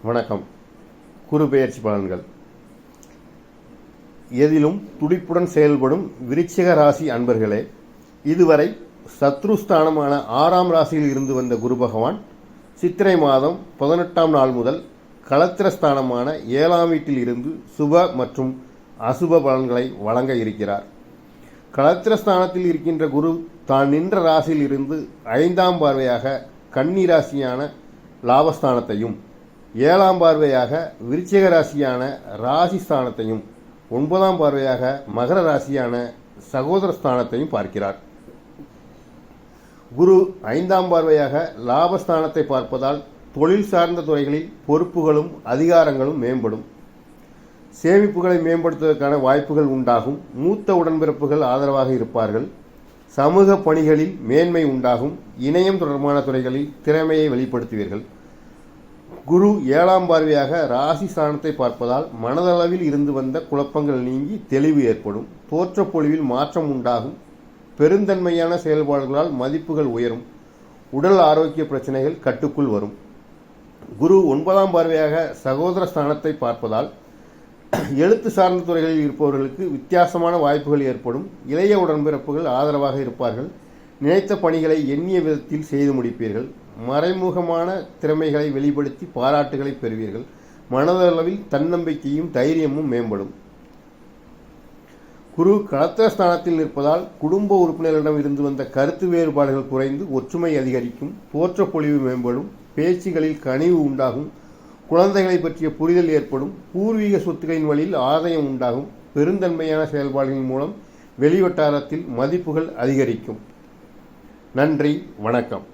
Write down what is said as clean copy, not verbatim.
வணக்கம். குரு பெயர்ச்சி பலன்கள். எதிலும் துடிப்புடன் செயல்படும் விருச்சிக ராசி அன்பர்களே, இதுவரை சத்ருஸ்தானமான 6ஆம் ராசியில் இருந்து வந்த குரு பகவான் சித்திரை மாதம் 18ஆம் நாள் முதல் களத்திரஸ்தானமான 7ஆம் வீட்டில் இருந்து சுப மற்றும் அசுப பலன்களை வழங்க இருக்கிறார். களத்திரஸ்தானத்தில் இருக்கின்ற குரு தான் நின்ற ராசியில் இருந்து 5ஆம் பார்வையாக கன்னி ராசியான லாபஸ்தானத்தையும் 7ஆம் பார்வையாக விருச்சிக ராசியான ராசிஸ்தானத்தையும் 9ஆம் பார்வையாக மகர ராசியான சகோதரஸ்தானத்தையும் பார்க்கிறார். குரு 5ஆம் பார்வையாக லாபஸ்தானத்தை பார்ப்பதால் தொழில் சார்ந்த துறைகளில் பொறுப்புகளும் அதிகாரங்களும் மேம்படும். சேமிப்புகளை மேம்படுத்துவதற்கான வாய்ப்புகள் உண்டாகும். மூத்த உடன்பிறப்புகள் ஆதரவாக இருப்பார்கள். சமூக பணிகளில் மேன்மை உண்டாகும். இணையம் தொடர்பான துறைகளில் திறமையை வெளிப்படுத்துவீர்கள். குரு 7ஆம் பார்வையாக ராசி ஸ்தானத்தை பார்ப்பதால் மனதளவில் இருந்து வந்த குழப்பங்கள் நீங்கி தெளிவு ஏற்படும். தோற்றப்பொழிவில் மாற்றம் உண்டாகும். பெருந்தன்மையான செயல்பாடுகளால் மதிப்புகள் உயரும். உடல் ஆரோக்கிய பிரச்சனைகள் கட்டுக்குள் வரும். குரு 9ஆம் பார்வையாக சகோதர ஸ்தானத்தை பார்ப்பதால் எழுத்து சார்ந்த துறைகளில் இருப்பவர்களுக்கு வித்தியாசமான வாய்ப்புகள் ஏற்படும். இளைய உடன்பிறப்புகள் ஆதரவாக இருப்பார்கள். நினைத்த பணிகளை எண்ணிய விதத்தில் செய்து முடிப்பீர்கள். மறைமுகமான திறமைகளை வெளிப்படுத்தி பாராட்டுகளை பெறுவீர்கள். மனதளவில் தன்னம்பிக்கையும் தைரியமும் மேம்படும். குரு களத்திரஸ்தானத்தில் நிற்பதால் குடும்ப உறுப்பினர்களிடம் இருந்து வந்த கருத்து வேறுபாடுகள் குறைந்து ஒற்றுமை அதிகரிக்கும். தோற்றப்பொழிவு மேம்படும். பேச்சுகளில் கனிவு உண்டாகும். குழந்தைகளை பற்றிய புரிதல் ஏற்படும். பூர்வீக சொத்துக்களின் வழியில் ஆதாயம் உண்டாகும். பெருந்தன்மையான செயல்பாடுகளின் மூலம் வெளிவட்டாரத்தில் மதிப்புகள் அதிகரிக்கும். நன்றி, வணக்கம்.